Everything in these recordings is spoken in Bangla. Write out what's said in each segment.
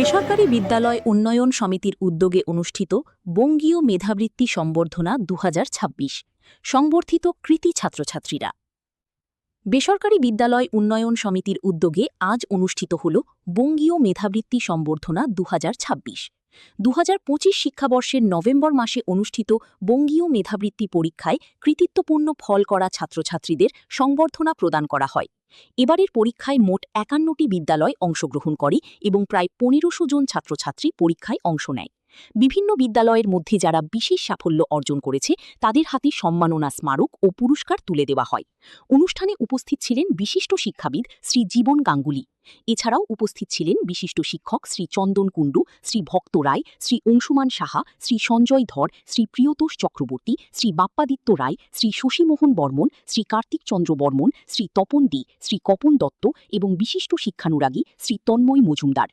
বেসরকারি বিদ্যালয় উন্নয়ন সমিতির উদ্যোগে অনুষ্ঠিত বঙ্গীয় মেধাবৃত্তি সম্বর্ধনা ২০২৬ সংবর্ধিত কৃতী ছাত্রছাত্রীরা। বেসরকারি বিদ্যালয় উন্নয়ন সমিতির উদ্যোগে আজ অনুষ্ঠিত হল বঙ্গীয় মেধাবৃত্তি সম্বর্ধনা ২০২৬। ২০২৫ শিক্ষাবর্ষের নভেম্বর মাসে অনুষ্ঠিত বঙ্গীয় মেধাবৃত্তি পরীক্ষায় কৃতিত্বপূর্ণ ফল করা ছাত্রছাত্রীদের সংবর্ধনা প্রদান করা হয়। এবারের পরীক্ষায় মোট ৫১টি বিদ্যালয় অংশগ্রহণ করে এবং প্রায় ১৫০০ জন ছাত্রছাত্রী পরীক্ষায় অংশ নেয়। বিভিন্ন বিদ্যালয়ের মধ্যে যারা বিশেষ সাফল্য অর্জন করেছে তাদের হাতে সম্মাননা স্মারক ও পুরস্কার তুলে দেওয়া হয়। অনুষ্ঠানে উপস্থিত ছিলেন বিশিষ্ট শিক্ষাবিদ শ্রী জীবন গাঙ্গুলি। এছাড়াও উপস্থিত ছিলেন বিশিষ্ট শিক্ষক শ্রী চন্দন কুণ্ডু, শ্রী ভক্ত রায়, শ্রী অংশুমান সাহা, শ্রী সঞ্জয় ধর, শ্রী প্রিয়তোষ চক্রবর্তী, শ্রী বাপ্পাদিত্য রায়, শ্রী শশীমোহন বর্মন, শ্রী কার্তিক চন্দ্র বর্মন, শ্রী তপন দি, শ্রী কপন দত্ত এবং বিশিষ্ট শিক্ষানুরাগী শ্রী তন্ময় মজুমদার।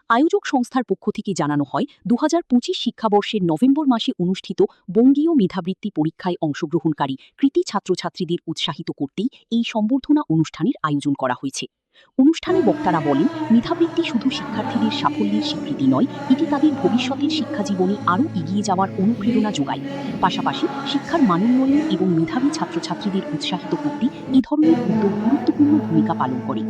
আয়োজক সংস্থার পক্ষ থেকে জানানো হয়, ২০২৫ শিক্ষাবর্ষের নভেম্বর মাসে অনুষ্ঠিত বঙ্গীয় মেধাবৃত্তি পরীক্ষায় অংশগ্রহণকারী কৃতী ছাত্রছাত্রীদের উৎসাহিত করতেই এই সম্বর্ধনা অনুষ্ঠানের আয়োজন করা হয়েছে। অনুষ্ঠানে বক্তারা বলেন, মেধাবৃত্তি শুধু শিক্ষার্থীদের সাফল্যের স্বীকৃতি নয়, এটি তাদের ভবিষ্যতের শিক্ষাজীবনে আরও এগিয়ে যাওয়ার অনুপ্রেরণা যোগায়। পাশাপাশি শিক্ষার মানোন্নয়ন এবং মেধাবী ছাত্রছাত্রীদের উৎসাহিত করতে এ ধরনের উদ্যোগ গুরুত্বপূর্ণ ভূমিকা পালন করে।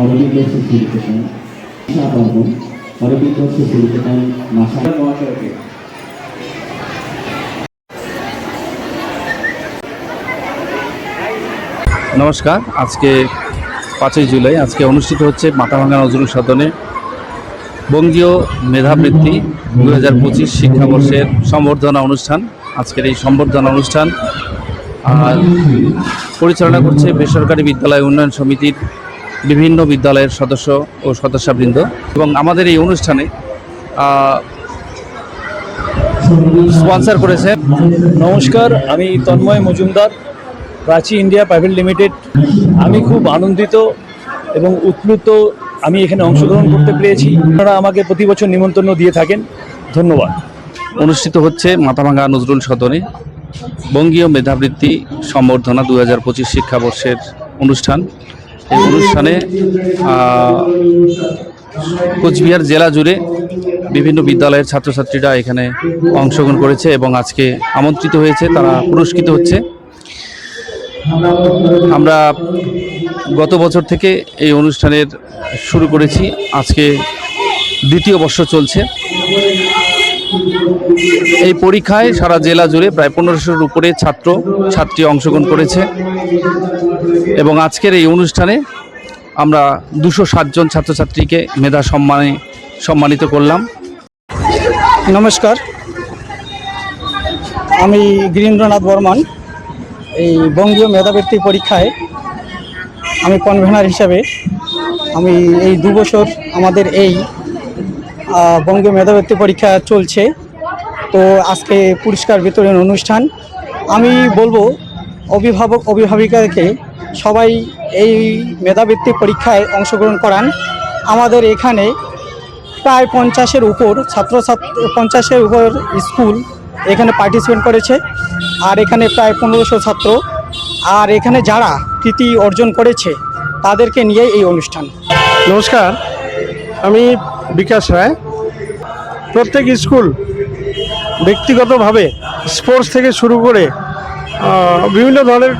অরবিন্দ সুশীলকেতন অরবিন্দ সুশীলকেতন মহাশয়কে নমস্কার। আজকে ৫ই জুলাই আজকে অনুষ্ঠিত হচ্ছে মাথাভাঙ্গা নজরুল সদনে বঙ্গীয় মেধাবৃত্তি ২০২৫ শিক্ষাবর্ষের সম্বর্ধনা অনুষ্ঠান। আজকের এই সম্বর্ধনা অনুষ্ঠান পরিচালনা করছে বেসরকারি বিদ্যালয় উন্নয়ন সমিতির বিভিন্ন বিদ্যালয়ের সদস্য ও সদস্যবৃন্দ। এবং আমাদের এই অনুষ্ঠানে স্পন্সর করেছে। নমস্কার, আমি Tanmay Majumdar, Prachi India private limited. আমি খুব আনন্দিত এবং উৎফুল্লিত আমি এখানে অংশগ্রহণ করতে পেরেছি। আপনারা আমাকে প্রতি বছর নিমন্ত্রণ দিয়ে থাকেন, ধন্যবাদ। অনুষ্ঠিত হচ্ছে মাথাভাঙ্গা নজরুল সদনে বঙ্গীয় মেধাবৃত্তি সম্বর্ধনা ২০২৫ শিক্ষাবর্ষের অনুষ্ঠান। এই অনুষ্ঠানে কোচবিহার জেলা জুড়ে বিভিন্ন বিদ্যালয়ের ছাত্রছাত্রীরা এখানে অংশগ্রহণ করেছে এবং আজকে আমন্ত্রিত হয়েছে, তারা পুরস্কৃত হচ্ছে। আমরা গত বছর থেকে এই অনুষ্ঠানের শুরু করেছি, আজকে দ্বিতীয় বর্ষ চলছে। এই পরীক্ষায় সারা জেলা জুড়ে প্রায় ১৫০০-র উপরে ছাত্র ছাত্রী অংশগ্রহণ করেছে। এবং আজকের এই অনুষ্ঠানে আমরা 260 জন ছাত্রছাত্রীকে মেধা সম্মানিত করলাম। নমস্কার, আমি গিরীন্দ্রনাথ বর্মন। এই বঙ্গীয় মেধাবৃত্তি পরীক্ষায় আমি কনভেনার হিসাবে আমি এই 2 বছর আমাদের এই বঙ্গীয় মেধাবৃত্তি পরীক্ষা চলছে। তো আজকে পুরস্কার বিতরণ অনুষ্ঠান। আমি বলবো অভিভাবিকাকে সবাই এই মেধাবৃত্তি পরীক্ষায় অংশগ্রহণ করান। আমাদের এখানে প্রায় 50-এর উপর 50-এর উপর স্কুল এখানে পার্টিসিপেট করেছে, আর এখানে প্রায় 1500 ছাত্র, আর এখানে যারা কৃতি অর্জন করেছে তাদেরকে নিয়ে এই অনুষ্ঠান। নমস্কার, আমি বিকাশ রায়। প্রত্যেক স্কুল ব্যক্তিগতভাবে স্পোর্টস থেকে শুরু করে বিভিন্ন ধরনের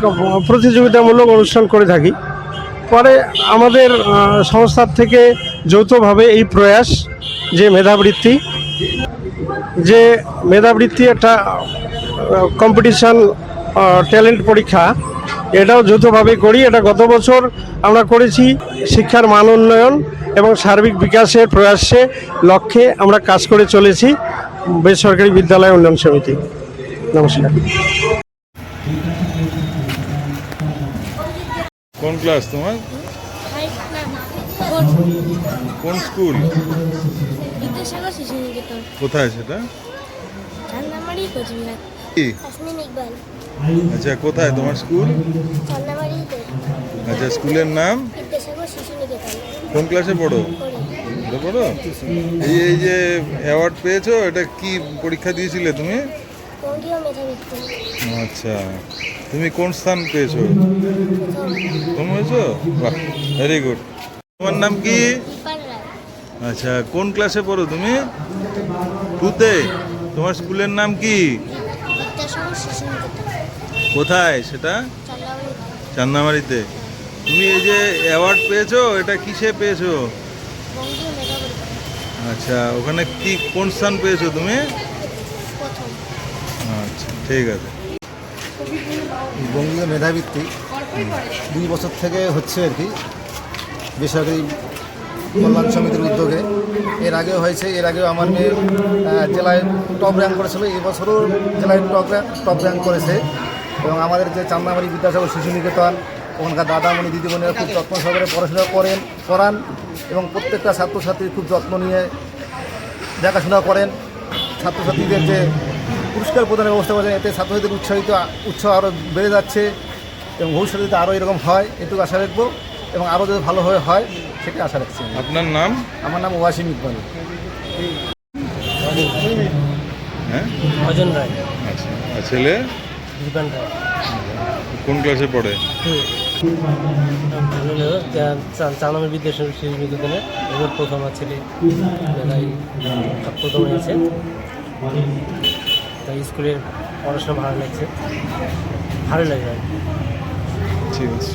প্রতিযোগিতামূলক অনুষ্ঠান করে থাকি। পরে আমাদের সংস্থার থেকে যৌথভাবে এই প্রয়াস যে মেধাবৃত্তি একটা কম্পিটিশান ট্যালেন্ট পরীক্ষা, এটাও যৌথভাবে করি। এটা গত বছর আমরা করেছি। শিক্ষার মান উন্নয়ন এবং সার্বিক বিকাশের প্রয়াসে লক্ষ্যে আমরা কাজ করে চলেছি বেসরকারি বিদ্যালয় উন্নয়ন সমিতি। নমস্কার। কোন ক্লাস তোমার? কোন স্কুল? বিদ্যাসাগর শিশু নিকেতন। কোথায় সেটা? চান্দামারি কোচবিহার। কি? তাসমিন ইকবাল। আচ্ছা, কোথায় তোমার স্কুল? চান্দামারিতে। আচ্ছা, স্কুলের নাম? বিদ্যাসাগর শিশু নিকেতন। কোন ক্লাসে পড়ো? পড়ো। এই যে অ্যাওয়ার্ড পেয়েছো, এটা কি পরীক্ষা দিয়েছিলে তুমি? বঙ্গীয় মেধাবৃত্তি। আচ্ছা, তুমি কোন স্থান পেয়েছো? প্রথম হয়েছো? বাহ, ভেরি গুড। তোমার নাম কি? ইকবাল রায়। আচ্ছা, কোন ক্লাসে পড়ো তুমি? 2তে। তোমার স্কুলের নাম কি? বিদ্যাসাগর শিশু নিকেতন। কোথায় সেটা? চান্দামারি। চান্দামারিতে। তুমি এই যে অ্যাওয়ার্ড পেয়েছো, এটা কিসে পেয়েছো? বঙ্গীয় মেধাবৃত্তি। আচ্ছা, ওখানে কি কোন স্থান পেয়েছো তুমি? প্রথম। আচ্ছা, ঠিক আছে। বঙ্গীয় মেধাবৃত্তি 2 বছর থেকে হচ্ছে আর কি, বেসরকারি কল্যাণ সমিতির উদ্যোগে। এর আগেও হয়েছে। এর আগেও আমার মেয়ে জেলায় টপ র্যাঙ্ক করেছিল। এবছরও জেলায় টপ র্যাঙ্ক করেছে। এবং আমাদের যে চান্দামারি বিদ্যাসাগর শিশু নিকেতন, ওখানকার দাদামণি দিদিমণিরা খুব যত্ন সহকারে পড়াশোনা করান এবং প্রত্যেকটা ছাত্রছাত্রীর খুব যত্ন নিয়ে দেখাশোনা করেন। ছাত্রছাত্রীদের যে পুরস্কার প্রদানের ব্যবস্থা করেন, এতে ছাত্রছাত্রীদের উৎসাহ আরও বেড়ে যাচ্ছে এবং ভবিষ্যতে যাতে আরও এরকম হয় এটুকু আশা রাখবো এবং আরও যদি ভালোভাবে হয় সেটা আশা রাখছি। আপনার নাম? আমার নাম ওয়াসিম ইকবাল। হ্যাঁ, অজন রায়। আচ্ছা। আর ছেলে? দীপান রায়। কোন ক্লাসে পড়ে? চান্দামারি বিদ্যাসাগর শিশু নিকেতনে এবার প্রথম ছেলে প্রথম হয়েছে। তাই স্কুলের পড়াশোনা ভালো লাগছে, ভালো লাগে। ঠিক আছে।